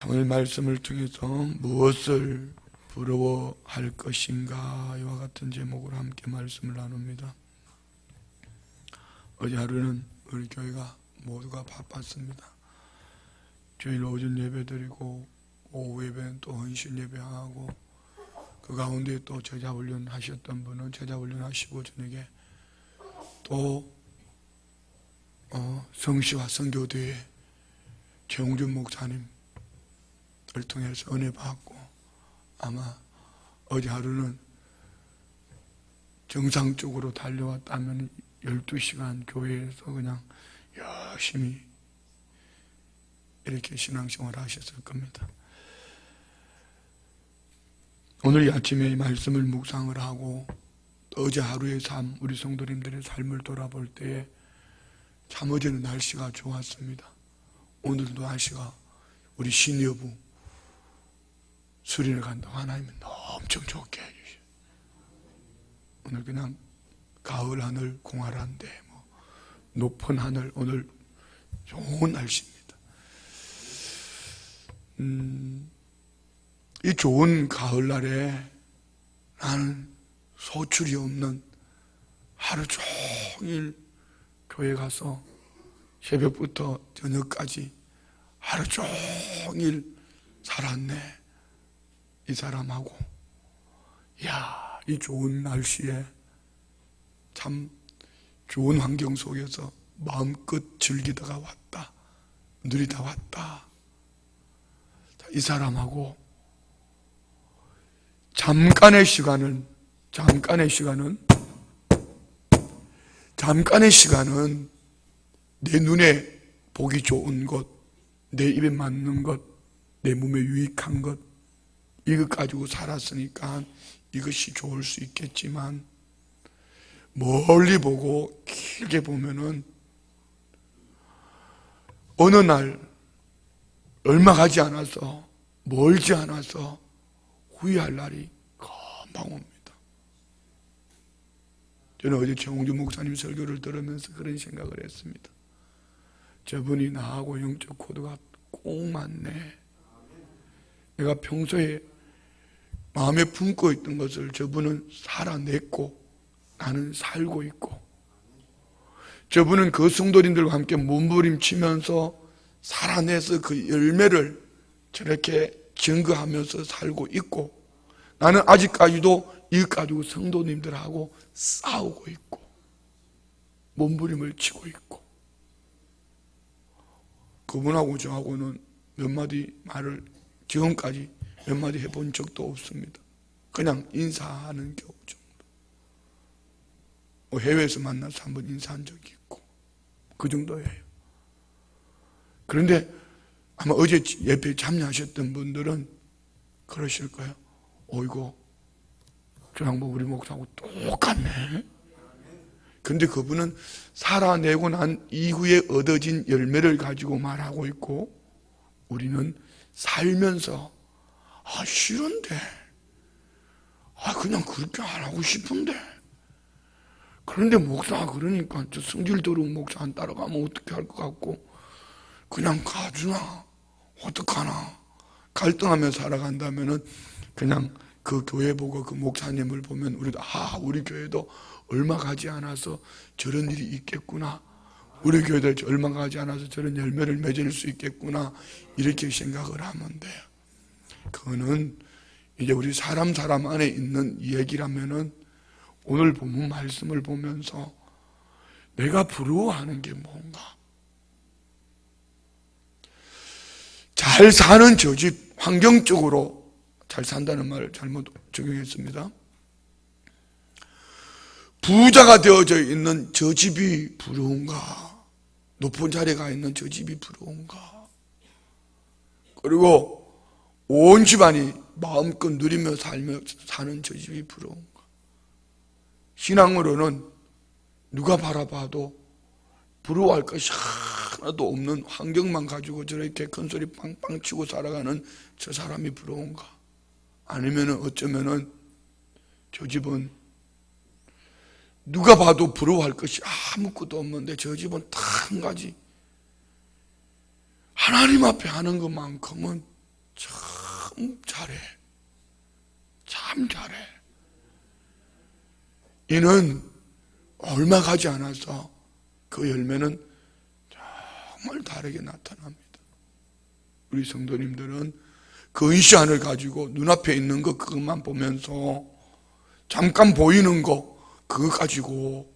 오늘 말씀을 통해서 무엇을 부러워할 것인가 이와 같은 제목으로 함께 말씀을 나눕니다. 어제 하루는 우리 교회가 모두가 바빴습니다. 주일 오전 예배드리고 오후 예배는 또 헌신 예배하고 그 가운데 또 제자훈련 하셨던 분은 제자훈련 하시고 저녁에 또 성시와 선교대회 최홍준 목사님 을 통해서 은혜 받고 아마 어제 하루는 정상적으로 달려왔다면 12시간 교회에서 그냥 열심히 이렇게 신앙생활을 하셨을 겁니다. 오늘 아침에 이 말씀을 묵상을 하고 어제 하루의 삶, 우리 성도님들의 삶을 돌아볼 때에 참 어제는 날씨가 좋았습니다. 오늘도 날씨가 우리 신여부 수련회 간다고 하나님은 엄청 좋게 해주셔요. 오늘 그냥 가을 하늘 공활한데 높은 하늘 오늘 좋은 날씨입니다. 이 좋은 가을날에 나는 소출이 없는 하루 종일 교회 가서 새벽부터 저녁까지 하루 종일 살았네. 이 사람하고 이 좋은 날씨에 참 좋은 환경 속에서 마음껏 즐기다가 왔다, 누리다 왔다. 이 사람하고 잠깐의 시간은 내 눈에 보기 좋은 것, 내 입에 맞는 것, 내 몸에 유익한 것 이것 가지고 살았으니까 이것이 좋을 수 있겠지만 멀리 보고 길게 보면은 어느 날 얼마 가지 않아서 멀지 않아서 후회할 날이 금방 옵니다. 저는 어제 최홍준 목사님 설교를 들으면서 그런 생각을 했습니다. 저분이 나하고 영적 코드가 꼭 맞네. 내가 평소에 마음에 품고 있던 것을 저분은 살아냈고 나는 살고 있고 저분은 그 성도님들과 함께 몸부림치면서 살아내서 그 열매를 저렇게 증거하면서 살고 있고 나는 아직까지도 이것 가지고 성도님들하고 싸우고 있고 몸부림을 치고 있고 그분하고 저하고는 몇 마디 말을 지금까지 몇 마디 해본 적도 없습니다. 그냥 인사하는 경우 정도. 해외에서 만나서 한번 인사한 적이 있고 그 정도예요. 그런데 아마 어제 예배에 참여하셨던 분들은 그러실 거예요. 어이구 저 양반 우리 목사하고 똑같네. 그런데 그분은 살아내고 난 이후에 얻어진 열매를 가지고 말하고 있고 우리는 살면서 싫은데 그냥 그렇게 안 하고 싶은데 그런데 목사가 그러니까 저 성질더러운 목사 안 따라가면 어떻게 할 것 같고 그냥 가주나 어떡하나 갈등하며 살아간다면은 그냥 그 교회 보고 그 목사님을 보면 우리도 우리 교회도 얼마 가지 않아서 저런 일이 있겠구나 우리 교회도 얼마 가지 않아서 저런 열매를 맺을 수 있겠구나 이렇게 생각을 하면 돼요. 그거는 이제 우리 사람 안에 있는 얘기라면은 오늘 본문 말씀을 보면서 내가 부러워하는 게 뭔가 잘 사는 저 집 환경적으로 잘 산다는 말을 잘못 적용했습니다. 부자가 되어져 있는 저 집이 부러운가 높은 자리에 가 있는 저 집이 부러운가 그리고 온 집안이 마음껏 누리며 사는 저 집이 부러운가 신앙으로는 누가 바라봐도 부러워할 것이 하나도 없는 환경만 가지고 저렇게 큰소리 빵빵 치고 살아가는 저 사람이 부러운가 아니면 어쩌면은 저 집은 누가 봐도 부러워할 것이 아무것도 없는데 저 집은 딱 한 가지 하나님 앞에 하는 것만큼은 참 잘해. 참 잘해. 이는 얼마 가지 않아서 그 열매는 정말 다르게 나타납니다. 우리 성도님들은 근시안을 가지고 눈앞에 있는 거 그것만 보면서 잠깐 보이는 거 그거 가지고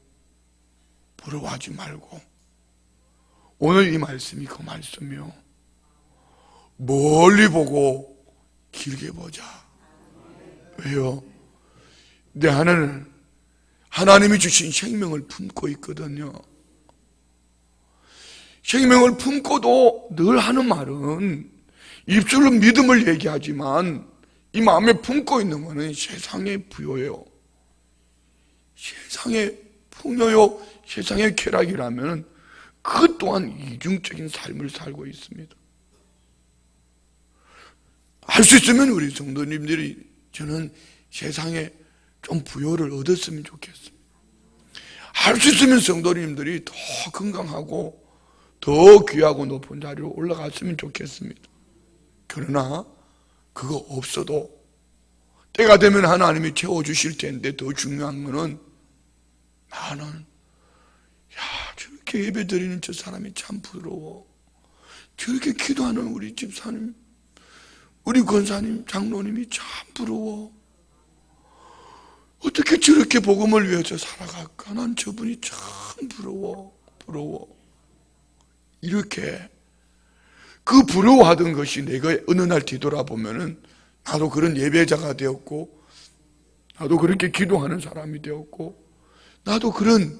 부러워하지 말고 오늘 이 말씀이 그 말씀이요. 멀리 보고 길게 보자. 왜요? 내 안에는 하나님이 주신 생명을 품고 있거든요. 생명을 품고도 늘 하는 말은 입술로 믿음을 얘기하지만 이 마음에 품고 있는 것은 세상의 부요예요. 세상의 풍요요, 세상의 쾌락이라면 그 또한 이중적인 삶을 살고 있습니다. 할 수 있으면 우리 성도님들이 저는 세상에 좀 부요를 얻었으면 좋겠습니다. 할 수 있으면 성도님들이 더 건강하고 더 귀하고 높은 자리로 올라갔으면 좋겠습니다. 그러나 그거 없어도 때가 되면 하나님이 채워주실 텐데 더 중요한 거는 나는 저렇게 예배 드리는 저 사람이 참 부러워. 저렇게 기도하는 우리 집사님, 우리 권사님, 장로님이 참 부러워. 어떻게 저렇게 복음을 위해서 살아갈까? 난 저분이 참 부러워. 이렇게 그 부러워하던 것이 내가 어느 날 뒤돌아보면은 나도 그런 예배자가 되었고 나도 그렇게 기도하는 사람이 되었고 나도 그런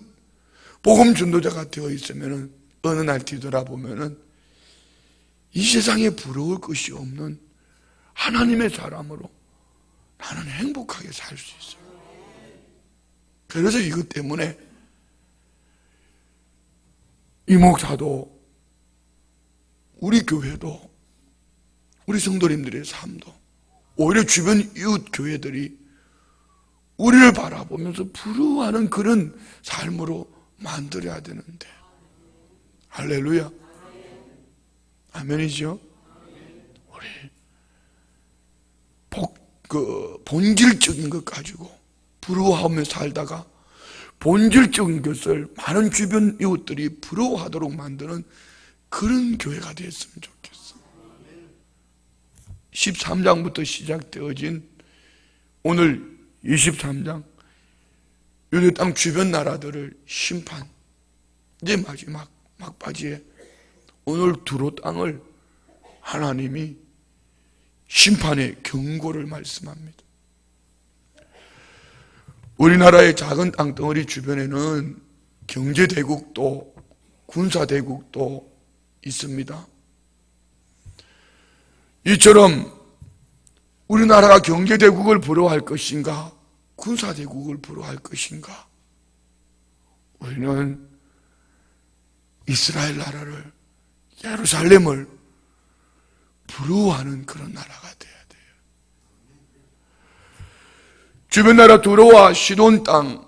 복음 전도자가 되어 있으면은 어느 날 뒤돌아보면은 이 세상에 부러울 것이 없는 하나님의 사람으로 나는 행복하게 살 수 있어요. 그래서 이것 때문에 이 목사도 우리 교회도 우리 성도님들의 삶도 오히려 주변 이웃 교회들이 우리를 바라보면서 부러워하는 그런 삶으로 만들어야 되는데 할렐루야 아멘이죠. 우리 본질적인 것 가지고 부러워하며 살다가 본질적인 것을 많은 주변 이웃들이 부러워하도록 만드는 그런 교회가 됐으면 좋겠어. 13장부터 시작되어진 오늘 23장 유대 땅 주변 나라들을 심판, 이제 마지막 막바지에 오늘 두로 땅을 하나님이 심판의 경고를 말씀합니다. 우리나라의 작은 땅덩어리 주변에는 경제대국도 군사대국도 있습니다. 이처럼 우리나라가 경제대국을 부러워할 것인가 군사대국을 부러워할 것인가, 우리는 이스라엘 나라를 예루살렘을 부러워하는 그런 나라가 돼야 돼요. 주변 나라 두로와 시돈 땅,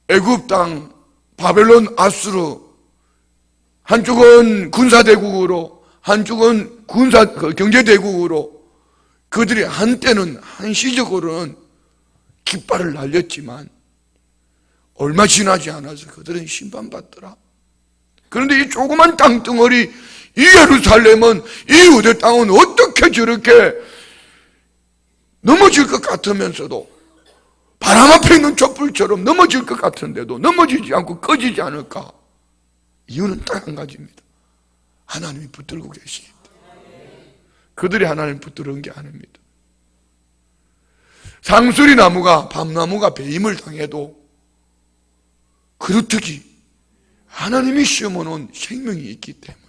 애굽 땅, 바벨론, 아수르, 한쪽은 군사대국으로 한쪽은 경제대국으로 그들이 한때는 한시적으로는 깃발을 날렸지만 얼마 지나지 않아서 그들은 심판받더라. 그런데 이 조그만 땅덩어리 이 예루살렘은, 이 유대 땅은 어떻게 저렇게 넘어질 것 같으면서도 바람 앞에 있는 촛불처럼 넘어질 것 같은데도 넘어지지 않고 꺼지지 않을까? 이유는 딱 한 가지입니다. 하나님이 붙들고 계시기 때문에. 그들이 하나님 붙들은 게 아닙니다. 상수리 나무가, 밤나무가 배임을 당해도 그루터기 하나님이 심어놓은 생명이 있기 때문에.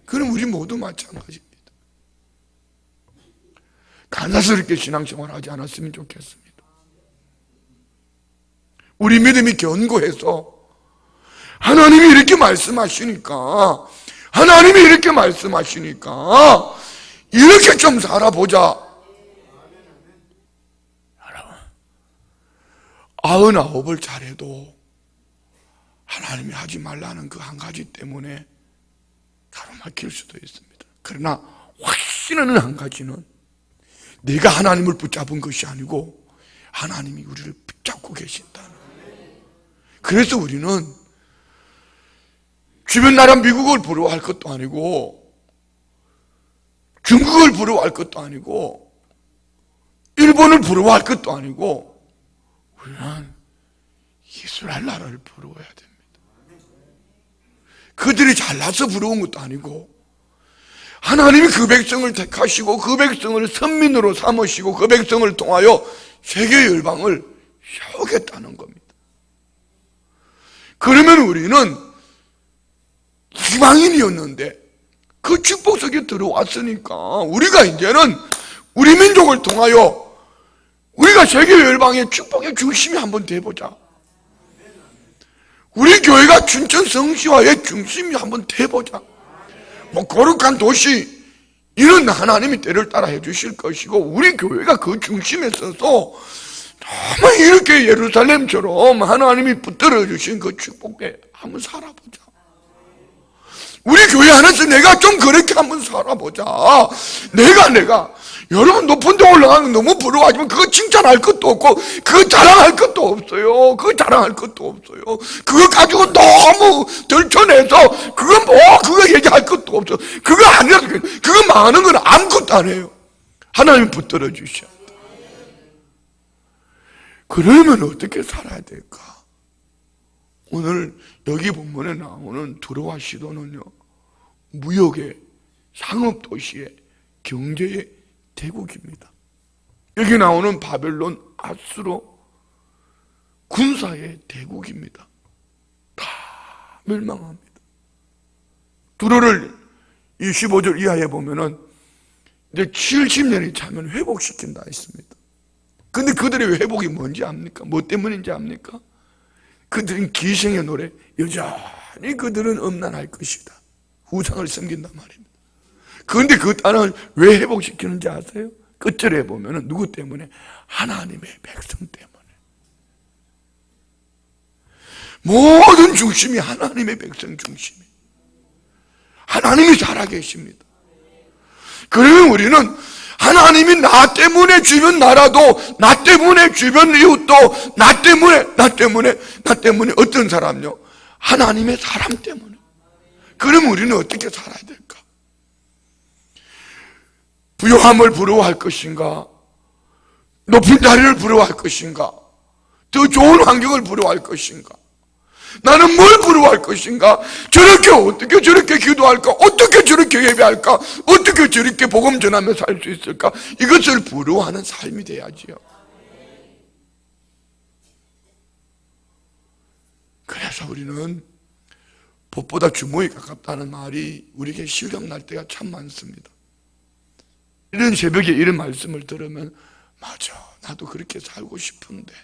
그럼 우리 모두 마찬가지입니다. 간사스럽게 신앙생활 하지 않았으면 좋겠습니다. 우리 믿음이 견고해서 하나님이 이렇게 말씀하시니까 이렇게 좀 살아보자. 여러분, 99을 잘해도 하나님이 하지 말라는 그 한 가지 때문에 가로막힐 수도 있습니다. 그러나 확실히 확신하는 한 가지는 내가 하나님을 붙잡은 것이 아니고 하나님이 우리를 붙잡고 계신다는 거예요. 그래서 우리는 주변 나라 미국을 부러워할 것도 아니고 중국을 부러워할 것도 아니고 일본을 부러워할 것도 아니고 우리는 이스라엘 나라를 부러워해야 됩니다. 그들이 잘나서 부러운 것도 아니고 하나님이 그 백성을 택하시고 그 백성을 선민으로 삼으시고 그 백성을 통하여 세계 열방을 세우겠다는 겁니다. 그러면 우리는 이방인이었는데 그 축복 속에 들어왔으니까 우리가 이제는 우리 민족을 통하여 우리가 세계 열방의 축복의 중심이 한번 돼보자. 우리 교회가 춘천 성시화의 중심이 한번 돼보자. 뭐 거룩한 도시 이런 하나님이 때를 따라 해주실 것이고 우리 교회가 그 중심에 서서 정말 이렇게 예루살렘처럼 하나님이 붙들어 주신 그 축복에 한번 살아보자. 우리 교회 안에서 내가 좀 그렇게 한번 살아보자. 내가 여러분 높은 데 올라가는 거 너무 부러워하지만 그거 칭찬할 것도 없고 그거 자랑할 것도 없어요. 그거 자랑할 것도 없어요. 그거 가지고 너무 들춰내서 그거 얘기할 것도 없어. 그거 아니라 그거 망하는 건 아무것도 아니에요. 하나님 붙들어 주셔야 돼. 그러면 어떻게 살아야 될까? 오늘 여기 본문에 나오는 두로와 시도는요, 무역의 상업도시의 경제의 대국입니다. 여기 나오는 바벨론, 아수르 군사의 대국입니다. 다 멸망합니다. 두로를 15절 이하에 보면은 이제 70년이 차면 회복시킨다 했습니다. 근데 그들의 회복이 뭔지 압니까? 뭐 때문인지 압니까? 그들은 기생의 노래, 여전히 그들은 음란할 것이다. 우상을 섬긴단 말입니다. 그런데 그 땅을 왜 회복시키는지 아세요? 끝절에 보면 누구 때문에? 하나님의 백성 때문에. 모든 중심이 하나님의 백성 중심이. 하나님이 살아계십니다. 그러면 우리는 하나님이 나 때문에 주변 나라도, 나 때문에 주변 이웃도, 나 때문에 어떤 사람요? 하나님의 사람 때문에. 그럼 우리는 어떻게 살아야 될까? 부요함을 부러워할 것인가? 높은 자리를 부러워할 것인가? 더 좋은 환경을 부러워할 것인가? 나는 뭘 부러워할 것인가? 어떻게 저렇게 기도할까? 어떻게 저렇게 예배할까? 어떻게 저렇게 복음 전하며 살 수 있을까? 이것을 부러워하는 삶이 돼야지요. 그래서 우리는 법보다 주먹이 가깝다는 말이 우리에게 실감날 때가 참 많습니다. 이런 새벽에 이런 말씀을 들으면 맞아, 나도 그렇게 살고 싶은데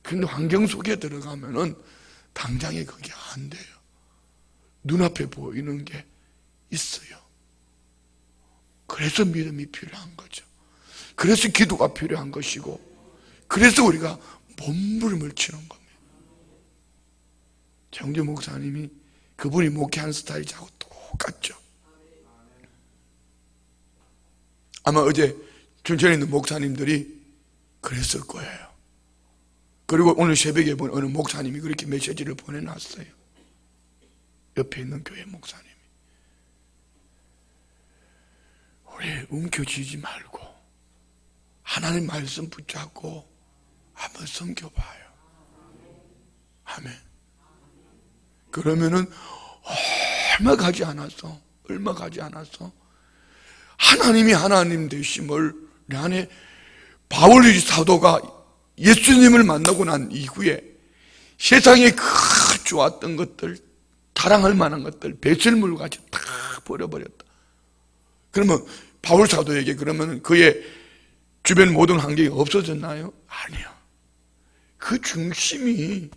근데 환경 속에 들어가면은 당장에 그게 안 돼요. 눈앞에 보이는 게 있어요. 그래서 믿음이 필요한 거죠. 그래서 기도가 필요한 것이고, 그래서 우리가 몸부림을 치는 겁니다. 정재 목사님이 그분이 목회하는 스타일이 저하고 똑같죠. 아마 어제 춘천에 있는 목사님들이 그랬을 거예요. 그리고 오늘 새벽에 본 어느 목사님이 그렇게 메시지를 보내놨어요. 옆에 있는 교회 목사님이. 우리 움켜쥐지 말고 하나님 말씀 붙잡고 한번 섬겨봐요. 아멘. 그러면은 얼마 가지 않았어. 하나님이 하나님 되심을 내 안에 바울 사도가 예수님을 만나고 난 이후에 세상에 좋았던 것들, 자랑할 만한 것들, 배설물같이 다 버려버렸다. 그러면 바울 사도에게 그러면 그의 주변 모든 환경이 없어졌나요? 아니요. 그 중심이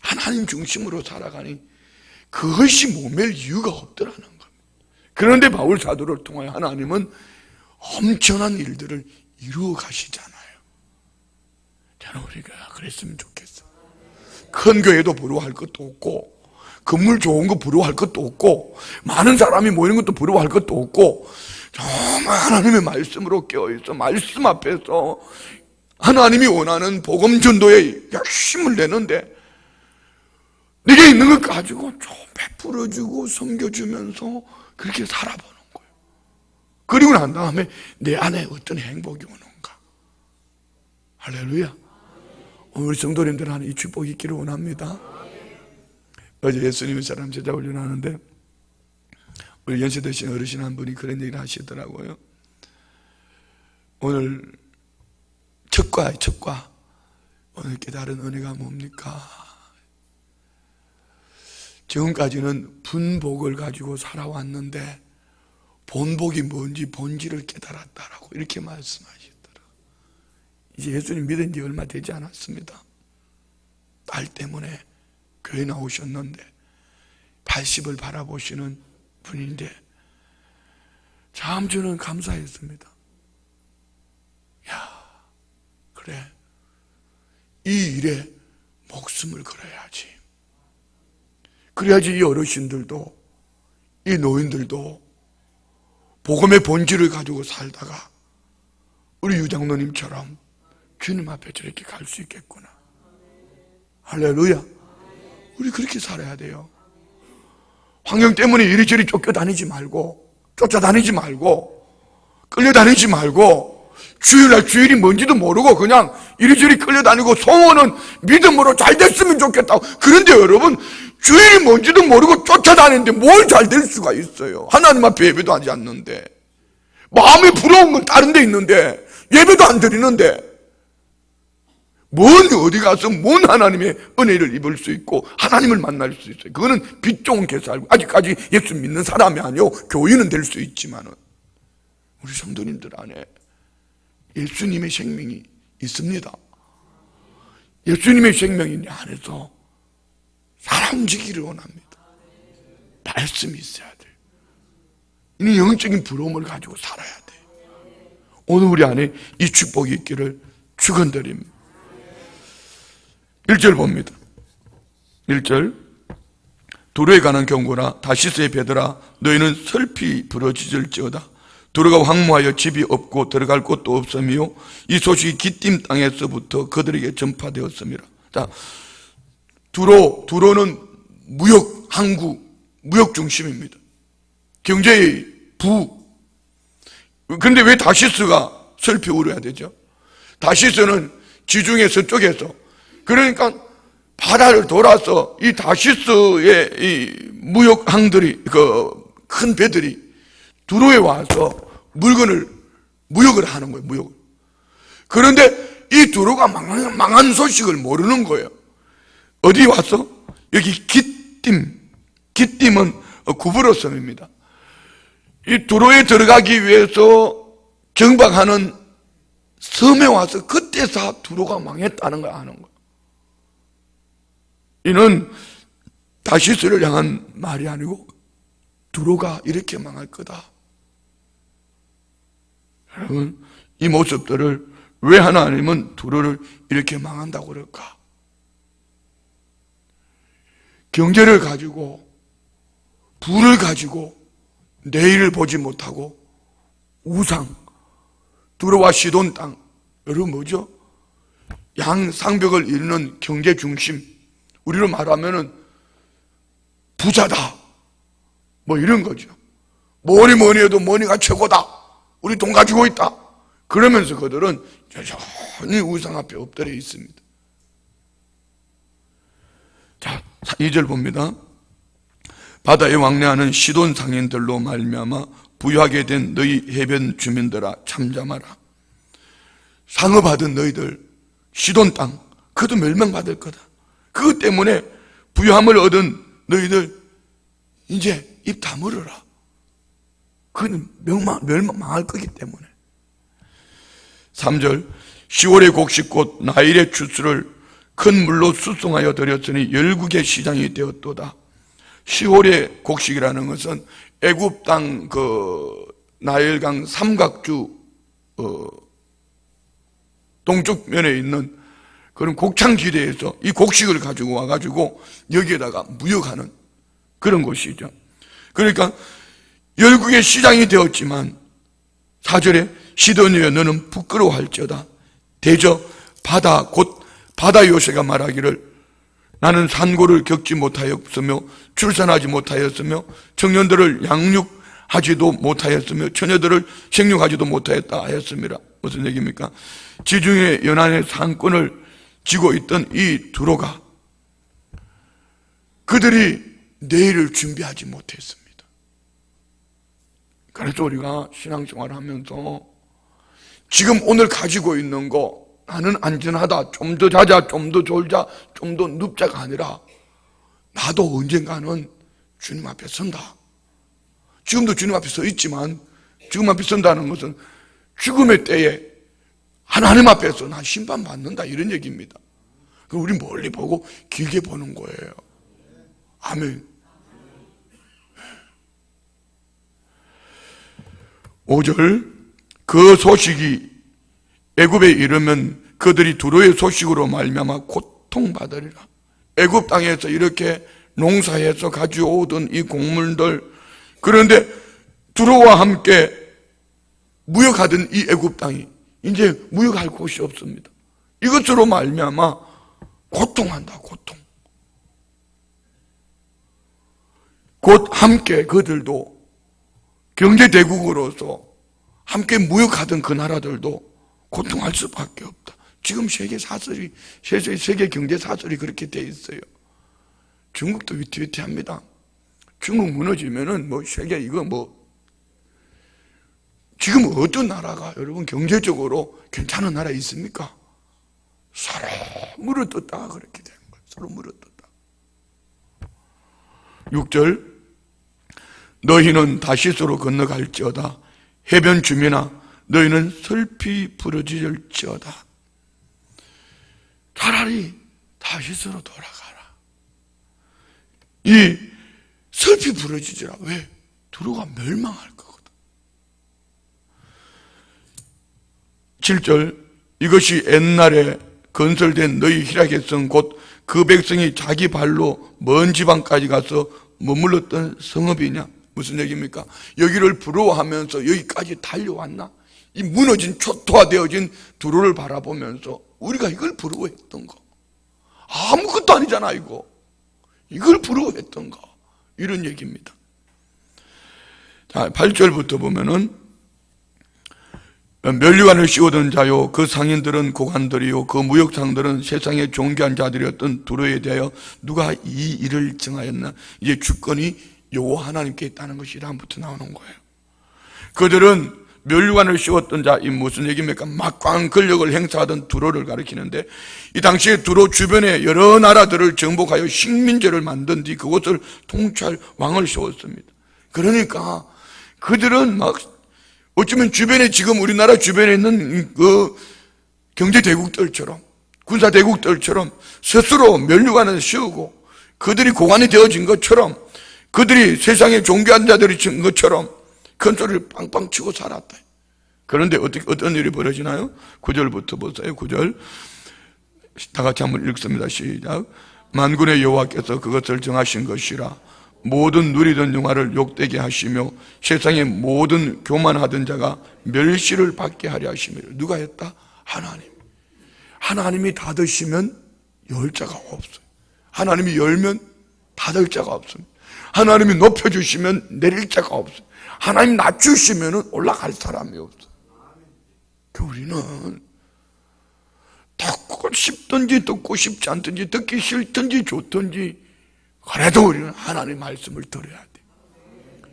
하나님 중심으로 살아가니 그것이 모멸 이유가 없더라는 겁니다. 그런데 바울 사도를 통하여 하나님은 엄청난 일들을 이루어 가시잖아요. 저는 우리가 그랬으면 좋겠어. 큰 교회도 부러워할 것도 없고, 건물 좋은 거 부러워할 것도 없고, 많은 사람이 모이는 것도 부러워할 것도 없고, 정말 하나님의 말씀으로 깨어있어 말씀 앞에서 하나님이 원하는 복음 전도에 열심을 내는데, 내게 있는 것 가지고 좀 베풀어주고 섬겨주면서 그렇게 살아보는 거예요. 그리고 난 다음에 내 안에 어떤 행복이 오는가. 할렐루야. 우리 성도님들한테 이 축복이 있기를 원합니다. 어제 예수님의 사람 제자 훈련하는데 우리 연세 드신 어르신 한 분이 그런 얘기를 하시더라고요. 오늘 첫과 오늘 깨달은 은혜가 뭡니까? 지금까지는 분복을 가지고 살아왔는데 본복이 뭔지 본질을 깨달았다라고 이렇게 말씀하시더라고요. 이제 예수님 믿은 지 얼마 되지 않았습니다. 딸 때문에 교회 나오셨는데 80을 바라보시는 분인데 참 저는 감사했습니다. 야, 그래, 이 일에 목숨을 걸어야지. 그래야지 이 어르신들도 이 노인들도 복음의 본질을 가지고 살다가 우리 유장로님처럼 주님 앞에 저렇게 갈 수 있겠구나. 할렐루야. 우리 그렇게 살아야 돼요. 환경 때문에 이리저리 쫓겨다니지 말고, 쫓아다니지 말고, 끌려다니지 말고, 주일날 주일이 뭔지도 모르고 그냥 이리저리 끌려다니고 소원은 믿음으로 잘 됐으면 좋겠다고. 그런데 여러분, 주일이 뭔지도 모르고 쫓아다니는데 뭘 잘 될 수가 있어요? 하나님 앞에 예배도 하지 않는데, 마음에 부러운 건 다른 데 있는데 예배도 안 드리는데, 뭔 어디 가서 뭔 하나님의 은혜를 입을 수 있고 하나님을 만날 수 있어요. 그거는 빛 좋은 게 살고, 아직까지 예수 믿는 사람이 아니요 교인은 될 수 있지만은 우리 성도님들 안에 예수님의 생명이 있습니다. 예수님의 생명이 내 안에서 살아 움직이기를 원합니다. 말씀이 있어야 돼요. 이 영적인 부러움을 가지고 살아야 돼요. 오늘 우리 안에 이 축복이 있기를 축원드립니다. 1절 봅니다. 1절, 두로에 가는 경고라. 다시스의 베드라, 너희는 슬피 부러지질지어다. 두로가 황무하여 집이 없고 들어갈 곳도 없으며 이 소식이 기띔 땅에서부터 그들에게 전파되었습니다. 자, 두로는 무역, 항구, 무역 중심입니다. 경제의 부. 그런데 왜 다시스가 슬피 울어야 되죠? 다시스는 지중해 서쪽에서, 그러니까 바다를 돌아서 이 다시스의 이 무역항들이, 그 큰 배들이 두로에 와서 무역을 하는 거예요, 무역을. 그런데 이 두로가 망한 소식을 모르는 거예요. 어디 와서? 여기 기띔은 구브로 섬입니다. 이 두로에 들어가기 위해서 정박하는 섬에 와서 그때서 두로가 망했다는 걸 아는 거예요. 이는 다시스를 향한 말이 아니고 두로가 이렇게 망할 거다. 여러분, 이 모습들을 왜 하나님은 두로를 이렇게 망한다고 그럴까? 경제를 가지고, 부를 가지고 내일을 보지 못하고 우상, 두로와 시돈 땅, 여러분 뭐죠? 양상벽을 이루는 경제 중심, 우리로 말하면은 부자다, 뭐 이런 거죠. 뭐니 해도 뭐니가 최고다, 우리 돈 가지고 있다, 그러면서 그들은 여전히 우상 앞에 엎드려 있습니다. 자, 2절 봅니다. 바다에 왕래하는 시돈 상인들로 말미암아 부유하게 된 너희 해변 주민들아 참잠하라. 상업받은 너희들, 시돈 땅, 그것도 멸망받을 거다. 그것 때문에 부유함을 얻은 너희들 이제 입 다물어라. 그건 멸망할 거기 때문에. 3절, 10월의 곡식꽃 나일의 추수를 큰 물로 수송하여 드렸으니 열국의 시장이 되었도다. 10월의 곡식이라는 것은 애굽 땅 그 나일강 삼각주 동쪽 면에 있는 그런 곡창지대에서 이 곡식을 가지고 와가지고 여기에다가 무역하는 그런 곳이죠. 그러니까 열국의 시장이 되었지만 4절에 시돈이여 너는 부끄러워할지어다. 대저 바다 곧 바다 요새가 말하기를 나는 산고를 겪지 못하였으며 출산하지 못하였으며 청년들을 양육하지도 못하였으며 처녀들을 생육하지도 못하였다 하였습니다. 무슨 얘기입니까? 지중해 연안의 상권을 쥐고 있던 이 두로가 그들이 내일을 준비하지 못했습니다. 그래서 우리가 신앙생활을 하면서 지금 오늘 가지고 있는 거 나는 안전하다, 좀 더 자자, 좀 더 졸자, 좀 더 눕자가 아니라 나도 언젠가는 주님 앞에 선다. 지금도 주님 앞에 서 있지만 주님 앞에 선다는 것은 죽음의 때에 하나님 앞에서 나 심판받는다 이런 얘기입니다. 그럼 우리 멀리 보고 길게 보는 거예요. 아멘. 5절 그 소식이 애굽에 이르면 그들이 두로의 소식으로 말미암아 고통받으리라. 애굽 땅에서 이렇게 농사해서 가져오던 이 곡물들, 그런데 두로와 함께 무역하던 이 애굽 땅이 이제 무역할 곳이 없습니다. 이것으로 말미암아 고통한다. 고통. 곧 함께 그들도 경제대국으로서 함께 무역하던 그 나라들도 고통할 수밖에 없다. 지금 세계 경제 사설이 그렇게 돼 있어요. 중국도 위태위태합니다. 중국 무너지면은 세계 지금 어떤 나라가 여러분 경제적으로 괜찮은 나라 있습니까? 서로 물어뜯다가 그렇게 되는 거예요. 서로 물어뜯다. 6절 너희는 다시스로 건너갈지어다. 해변 주민아 너희는 슬피 부러질지어다. 차라리 다시스로 돌아가라. 이 슬피 부러지지라. 왜? 두로가 멸망할 거거든. 7절 이것이 옛날에 건설된 너희 희락의 곧 그 백성이 자기 발로 먼 지방까지 가서 머물렀던 성읍이냐? 무슨 얘기입니까? 여기를 부러워하면서 여기까지 달려왔나? 이 무너진 초토화되어진 두로를 바라보면서 우리가 이걸 부러워했던 거 아무것도 아니잖아. 이걸 부러워했던 거 이런 얘기입니다. 자, 8절부터 보면은 면류관을 씌우던 자요 그 상인들은 고관들이요 그 무역상들은 세상의 존귀한 자들이었던 두로에 대하여 누가 이 일을 정하였나? 이제 주권이 여호와 하나님께 있다는 것이 다음부터 나오는 거예요. 그들은 면류관을 씌웠던 자, 이 무슨 얘기입니까? 막강한 권력을 행사하던 두로를 가리키는데 이 당시에 두로 주변에 여러 나라들을 정복하여 식민지를 만든 뒤 그곳을 통치할 왕을 세웠습니다. 그러니까 그들은 어쩌면 주변에 지금 우리나라 주변에 있는 그 경제대국들처럼 군사대국들처럼 스스로 면류관을 씌우고 그들이 고관이 되어진 것처럼 그들이 세상의 존귀한 자들이 진 것처럼 큰 소리를 빵빵 치고 살았다. 그런데 어떤 일이 벌어지나요? 9절부터 보세요. 9절 다 같이 한번 읽습니다. 시작. 만군의 여호와께서 그것을 정하신 것이라. 모든 누리던 영화를 욕되게 하시며 세상의 모든 교만하던 자가 멸시를 받게 하려 하심이라. 누가 했다? 하나님. 하나님이 닫으시면 열 자가 없어요. 하나님이 열면 닫을 자가 없습니다. 하나님이 높여주시면 내릴 자가 없어요. 하나님 낮추시면 올라갈 사람이 없어요. 우리는 듣고 싶든지 듣고 싶지 않든지 듣기 싫든지 좋든지 그래도 우리는 하나님의 말씀을 들어야 돼.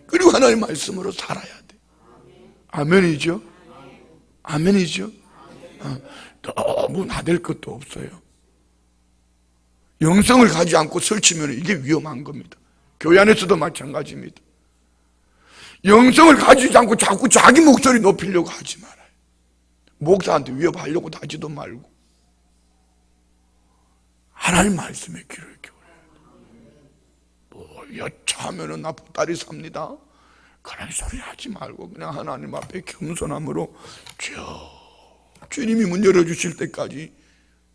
그리고 하나님의 말씀으로 살아야 돼. 아멘이죠? 아멘이죠? 너무 나댈 것도 없어요. 영성을 가지 않고 설치면 이게 위험한 겁니다. 교회 안에서도 마찬가지입니다. 영성을 가지지 않고 자꾸 자기 목소리 높이려고 하지 말아요. 목사한테 위협하려고 하지도 말고 하나님 말씀에 귀를 기울여야 돼. 여차하면은 나 보따리 삽니다. 그런 소리 하지 말고 그냥 하나님 앞에 겸손함으로 주님이 문 열어주실 때까지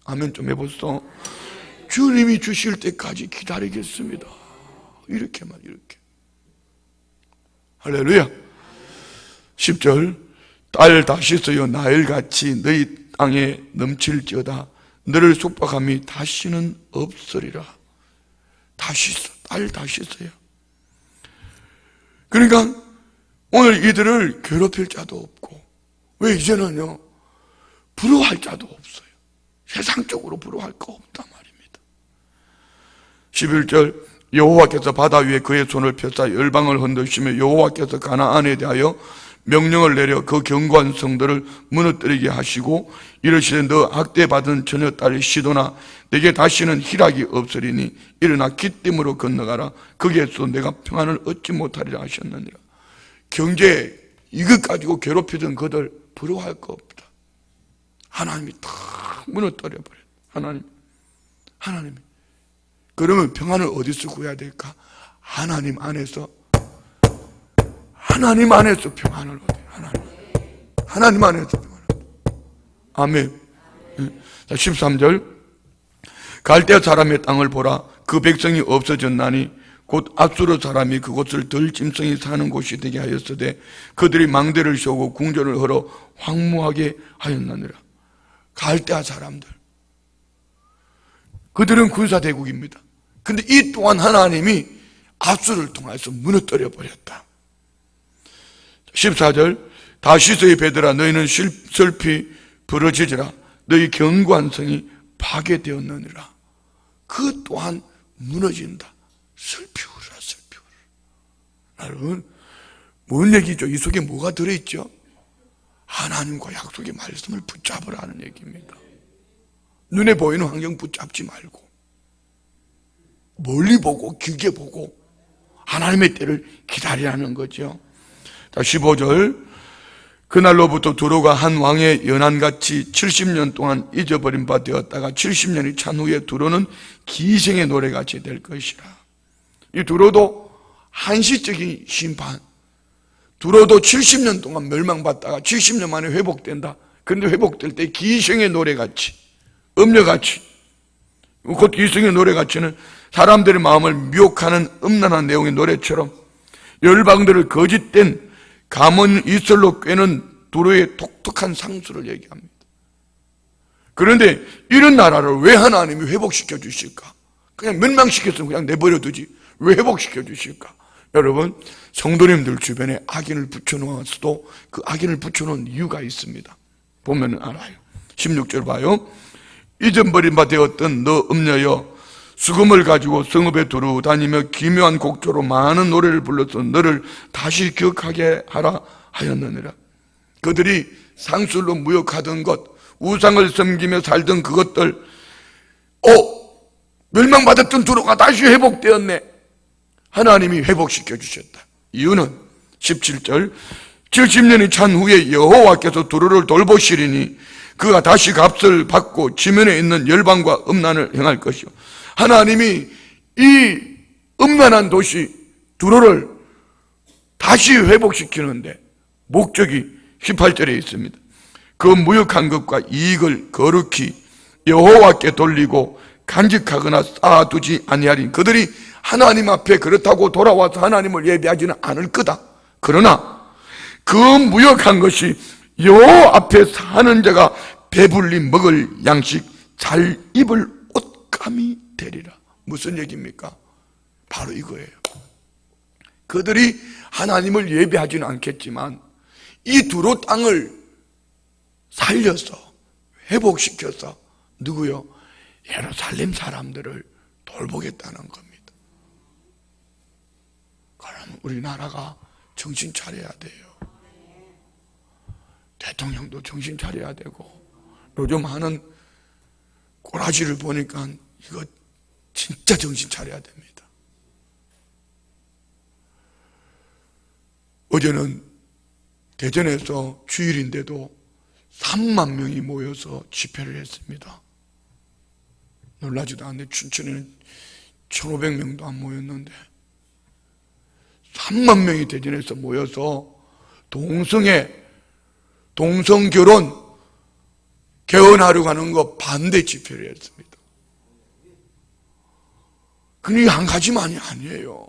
아멘 좀 해보소. 주님이 주실 때까지 기다리겠습니다. 이렇게만 이렇게. 할렐루야. 10절 딸 다시서여 나일같이 너희 땅에 넘칠지어다 너를 속박함이 다시는 없으리라. 다시서, 딸 다시서요. 그러니까 오늘 이들을 괴롭힐 자도 없고, 왜 이제는요 부러워할 자도 없어요. 세상적으로 부러워할 거 없단 말입니다. 11절 여호와께서 바다 위에 그의 손을 펴사 열방을 흔드시며 여호와께서 가나안에 대하여 명령을 내려 그 견고한 성들을 무너뜨리게 하시고 이르시되 너 학대받은 처녀 딸 시도나 내게 다시는 희락이 없으리니 일어나 기띔으로 건너가라. 거기에서 내가 평안을 얻지 못하리라 하셨느니라. 경제 이것 가지고 괴롭히던 그들 부러워할 거 없다. 하나님이 다 무너뜨려 버려요. 하나님이. 그러면 평안을 어디서 구해야 될까? 하나님 안에서 평안을 얻어요. 하나님 안에서 평안을 얻어요. 아멘. 자, 13절 갈대아 사람의 땅을 보라. 그 백성이 없어졌나니 곧 앗수르 사람이 그곳을 덜 짐승이 사는 곳이 되게 하였으되 그들이 망대를 씌우고 궁전을 헐어 황무하게 하였느니라. 갈대아 사람들, 그들은 군사대국입니다. 근데 이 또한 하나님이 앗수르를 통해서 무너뜨려 버렸다. 14절 다시스의 배들아 너희는 슬피 부러지지라. 너희 견고한 성이 파괴되었느니라. 그 또한 무너진다. 슬피우라. 여러분, 뭔 얘기죠? 이 속에 뭐가 들어있죠? 하나님과 약속의 말씀을 붙잡으라는 얘기입니다. 눈에 보이는 환경 붙잡지 말고 멀리 보고 길게 보고 하나님의 때를 기다리라는 거죠. 자, 15절 그날로부터 두로가 한 왕의 연한같이 70년 동안 잊어버린 바 되었다가 70년이 찬 후에 두로는 기생의 노래같이 될 것이라. 이 두로도 한시적인 심판, 두로도 70년 동안 멸망받다가 70년 만에 회복된다. 그런데 회복될 때 기생의 노래같이, 음녀같이, 곧 기생의 노래같이는 사람들의 마음을 미혹하는 음란한 내용의 노래처럼 열방들을 거짓된 가문 이슬로 꿰는 두로의 독특한 상수를 얘기합니다. 그런데 이런 나라를 왜 하나님이 회복시켜 주실까? 그냥 멸망시켰으면 그냥 내버려 두지 왜 회복시켜 주실까? 여러분, 성도님들 주변에 악인을 붙여놓았어도 그 악인을 붙여놓은 이유가 있습니다. 보면 알아요. 16절 봐요. 잊어버린 바 되었던 너 음녀여, 수금을 가지고 성읍에 두루 다니며 기묘한 곡조로 많은 노래를 불러서 너를 다시 기억하게 하라 하였느니라. 그들이 상술로 무역하던 것, 우상을 섬기며 살던 그것들, 멸망받았던 두로가 다시 회복되었네. 하나님이 회복시켜 주셨다. 이유는 17절 70년이 찬 후에 여호와께서 두로를 돌보시리니 그가 다시 값을 받고 지면에 있는 열방과 음란을 행할 것이요. 하나님이 이 음란한 도시 두로를 다시 회복시키는데 목적이 18절에 있습니다. 그 무역한 것과 이익을 거룩히 여호와께 돌리고 간직하거나 쌓아두지 아니하리니 그들이 하나님 앞에 그렇다고 돌아와서 하나님을 예배하지는 않을 거다. 그러나 그 무역한 것이 여호와 앞에 사는 자가 배불리 먹을 양식, 잘 입을 옷감이 되리라. 무슨 얘기입니까? 바로 이거예요. 그들이 하나님을 예배하지는 않겠지만 이 두로 땅을 살려서 회복시켜서 누구요? 예루살렘 사람들을 돌보겠다는 겁니다. 그럼 우리나라가 정신 차려야 돼요. 대통령도 정신 차려야 되고, 요즘 하는 꼬라지를 보니까 이거 진짜 정신 차려야 됩니다. 어제는 대전에서 주일인데도 3만 명이 모여서 집회를 했습니다. 놀라지도 않는데 춘천에는 1,500명도 안 모였는데 3만 명이 대전에서 모여서 동성결혼 개헌하려고 하는 거 반대 집회를 했습니다. 근데 한 가지만이 아니에요.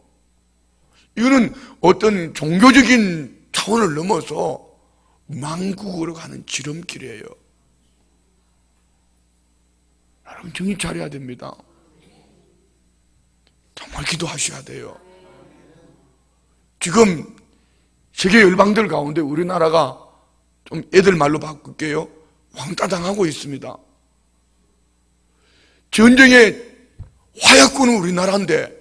이거는 어떤 종교적인 차원을 넘어서 만국으로 가는 지름길이에요. 여러분 정신 차려야 됩니다. 정말 기도하셔야 돼요. 지금 세계 열방들 가운데 우리나라가 좀 애들 말로 바꿀게요. 왕따당하고 있습니다. 전쟁의 화약군은 우리나라인데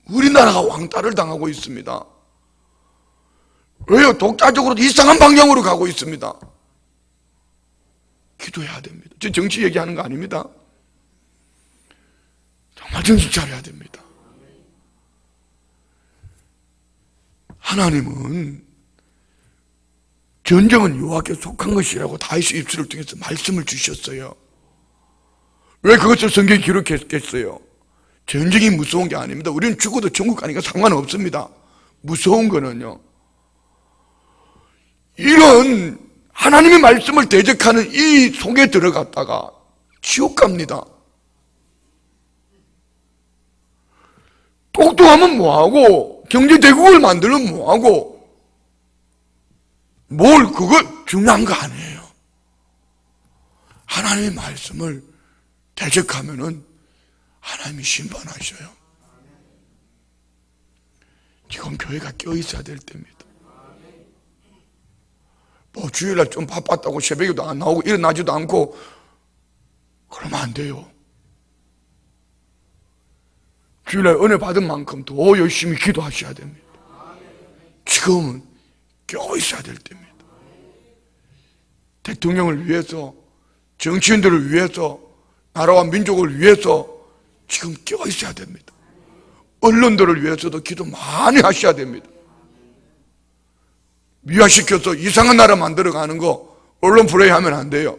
우리나라가 왕따를 당하고 있습니다. 왜요? 독자적으로 이상한 방향으로 가고 있습니다. 기도해야 됩니다. 저 정치 얘기하는 거 아닙니다. 정말 정신 차려야 됩니다. 하나님은 전쟁은 여호와께 속한 것이라고 다윗의 입술을 통해서 말씀을 주셨어요. 왜 그것을 성경에 기록했겠어요? 전쟁이 무서운 게 아닙니다. 우리는 죽어도 천국 가니까 상관없습니다. 무서운 거는요, 이런 하나님의 말씀을 대적하는 이 속에 들어갔다가 지옥 갑니다. 똑똑하면 뭐하고, 경제대국을 만들면 뭐하고, 그거 중요한 거 아니에요. 하나님의 말씀을 대적하면은 하나님이 심판하셔요. 지금 교회가 껴있어야 될 때입니다. 뭐 주일날 좀 바빴다고 새벽에도 안 나오고 일어나지도 않고 그러면 안 돼요. 주일날 은혜 받은 만큼 더 열심히 기도하셔야 됩니다. 지금은 껴있어야 될 때입니다. 대통령을 위해서, 정치인들을 위해서, 나라와 민족을 위해서 지금 껴있어야 됩니다. 언론들을 위해서도 기도 많이 하셔야 됩니다. 미화시켜서 이상한 나라 만들어가는 거 언론 플레이하면 안 돼요.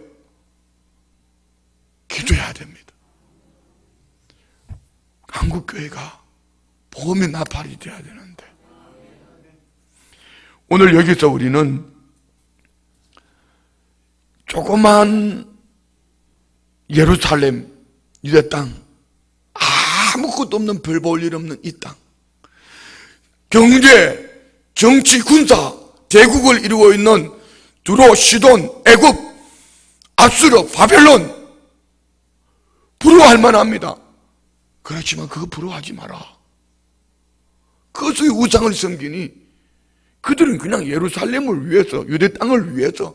기도해야 됩니다. 한국교회가 복음의 나팔이 돼야 되는데, 오늘 여기서 우리는 조그만 예루살렘 유대 땅, 아무것도 없는 별 볼 일 없는 이 땅, 경제, 정치, 군사 대국을 이루고 있는 두로, 시돈, 애굽, 아수르, 바벨론 부러워할 만합니다. 그렇지만 그거 부러워하지 마라. 그것의 우상을 섬기니 그들은 그냥 예루살렘을 위해서, 유대 땅을 위해서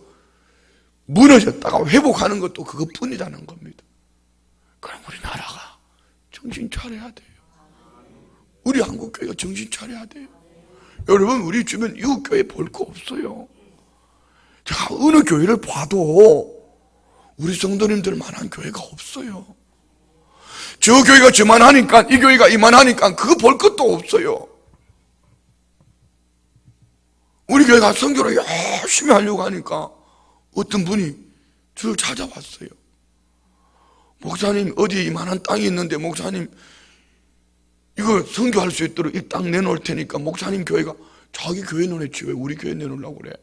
무너졌다가 회복하는 것도 그것뿐이라는 겁니다. 그럼 우리나라가 정신 차려야 돼요. 우리 한국교회가 정신 차려야 돼요. 여러분, 우리 주변 이웃교회 볼 거 없어요. 제가 어느 교회를 봐도 우리 성도님들 만한 교회가 없어요. 저 교회가 저만하니까, 이 교회가 이만하니까 그거 볼 것도 없어요. 우리 교회가 선교를 열심히 하려고 하니까 어떤 분이 저를 찾아왔어요. 목사님, 어디 이만한 땅이 있는데 목사님 이거 선교할 수 있도록 이 땅 내놓을 테니까 목사님 교회가 자기 교회 내놓지 왜 우리 교회 내놓으려고 그래?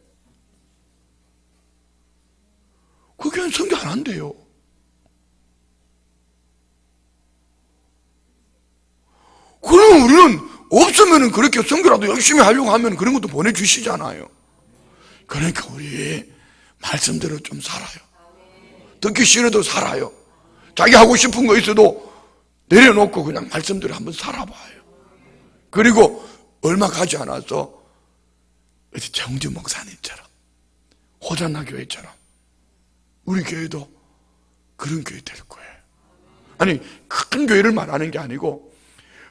그 교회는 선교 안 한대요. 그러면 우리는 없으면 그렇게 선교라도 열심히 하려고 하면 그런 것도 보내주시잖아요. 그러니까 우리 말씀대로 좀 살아요. 듣기 싫어도 살아요. 자기 하고 싶은 거 있어도 내려놓고 그냥 말씀대로 한번 살아봐요. 그리고 얼마 가지 않아서 정주 목사님처럼, 호산나 교회처럼 우리 교회도 그런 교회 될 거예요. 아니, 큰 교회를 말하는 게 아니고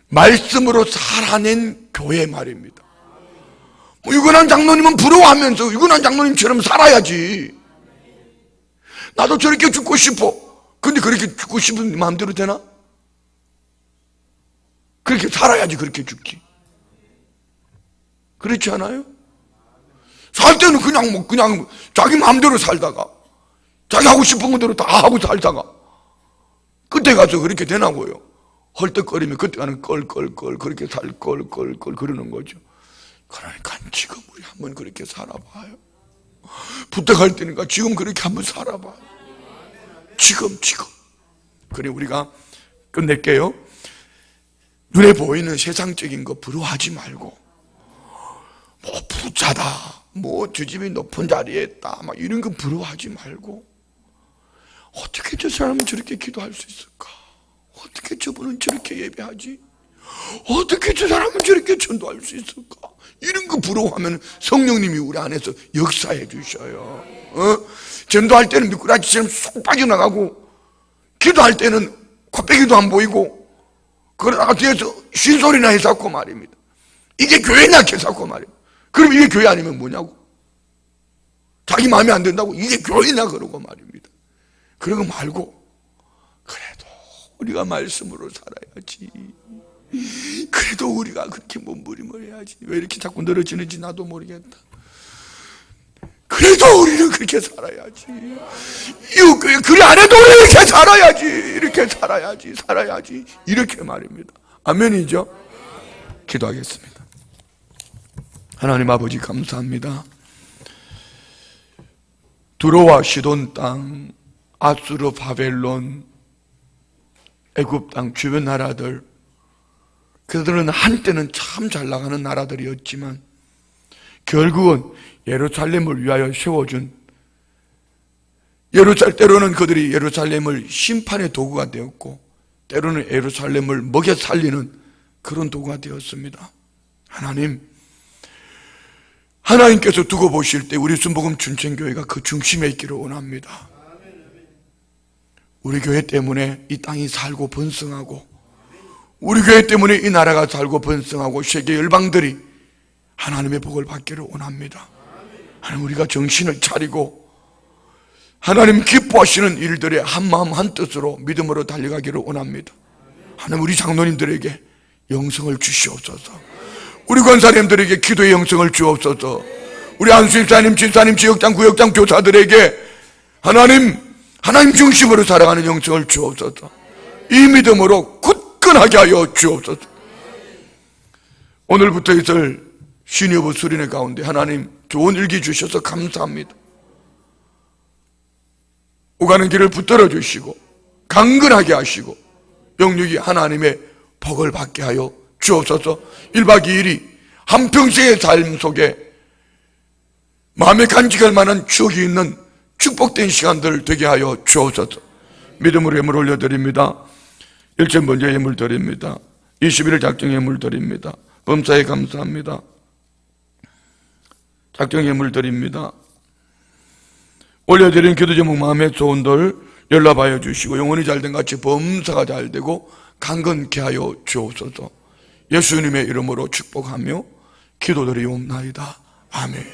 말씀으로 살아낸 교회 말입니다. 유근한 장로님은 부러워하면서 유근한 장로님처럼 살아야지. 나도 저렇게 죽고 싶어. 근데 그렇게 죽고 싶은 마음대로 되나? 그렇게 살아야지 그렇게 죽지. 그렇지 않아요? 살 때는 그냥 자기 마음대로 살다가 자기 하고 싶은 것대로 다 하고 살다가 그때 가서 그렇게 되나고요. 헐떡거리면 그때 가는 껄껄껄 그렇게 살 껄껄껄 그러는 거죠. 그러니까 지금 우리 한번 그렇게 살아봐요. 부탁할 때니까 지금 그렇게 한번 살아봐요. 지금. 그래, 우리가 끝낼게요. 눈에 보이는 세상적인 거 부러워하지 말고 뭐 부자다, 뭐 저 집이 높은 자리에 있다, 막 이런 거 부러워하지 말고, 어떻게 저 사람은 저렇게 기도할 수 있을까? 어떻게 저분은 저렇게 예배하지? 어떻게 저 사람은 저렇게 전도할 수 있을까? 이런 거 부러워하면 성령님이 우리 안에서 역사해 주셔요. 전도할 때는 미꾸라지처럼 쏙 빠져나가고, 기도할 때는 콧배기도 안 보이고, 그러다가 뒤에서 쉰소리나 해서고 말입니다. 이게 교회냐 해서고 말입니다. 그럼 이게 교회 아니면 뭐냐고? 자기 마음에 안 든다고 이게 교회냐 그러고 말입니다. 그러고 말고, 그래도 우리가 말씀으로 살아야지. 그래도 우리가 그렇게 몸부림을 해야지. 왜 이렇게 자꾸 늘어지는지 나도 모르겠다. 그래도 우리는 그렇게 살아야지. 이웃교회 그리 안 해도 우리 이렇게 살아야지. 이렇게 살아야지. 이렇게 말입니다. 아멘이죠? 기도하겠습니다. 하나님 아버지 감사합니다. 두로와 시돈 땅, 아수르, 바벨론, 애굽 땅 주변 나라들, 그들은 한때는 참 잘 나가는 나라들이었지만 결국은 예루살렘을 위하여 세워준, 때로는 그들이 예루살렘을 심판의 도구가 되었고 때로는 예루살렘을 먹여 살리는 그런 도구가 되었습니다. 하나님께서 두고 보실 때 우리 순복음 춘천교회가 그 중심에 있기를 원합니다. 우리 교회 때문에 이 땅이 살고 번성하고, 우리 교회 때문에 이 나라가 살고 번성하고 세계 열방들이 하나님의 복을 받기를 원합니다. 하나님, 우리가 정신을 차리고 하나님 기뻐하시는 일들에 한마음 한뜻으로 믿음으로 달려가기를 원합니다. 하나님, 우리 장로님들에게 영성을 주시옵소서. 우리 권사님들에게 기도의 영성을 주옵소서. 우리 안수집사님, 집사님, 지역장, 구역장 교사들에게 하나님 중심으로 살아가는 영성을 주옵소서. 이 믿음으로 굳건하게 하여 주옵소서. 오늘부터 있을 신여부 수련회 가운데 하나님 좋은 일기 주셔서 감사합니다. 오가는 길을 붙들어 주시고 강건하게 하시고 영육이 하나님의 복을 받게 하여 주옵소서. 1박 2일이 한평생의 삶 속에 마음에 간직할 만한 추억이 있는 축복된 시간들 되게 하여 주옵소서. 믿음으로 예물 올려드립니다. 1천 번째 예물 드립니다. 21일 작정 예물 드립니다. 범사에 감사합니다. 작정 예물 드립니다. 올려드린 기도 제목 마음의 소원들 연락하여 주시고 영혼이 잘된 같이 범사가 잘되고 강건케 하여 주옵소서. 예수님의 이름으로 축복하며 기도드리옵나이다. 아멘.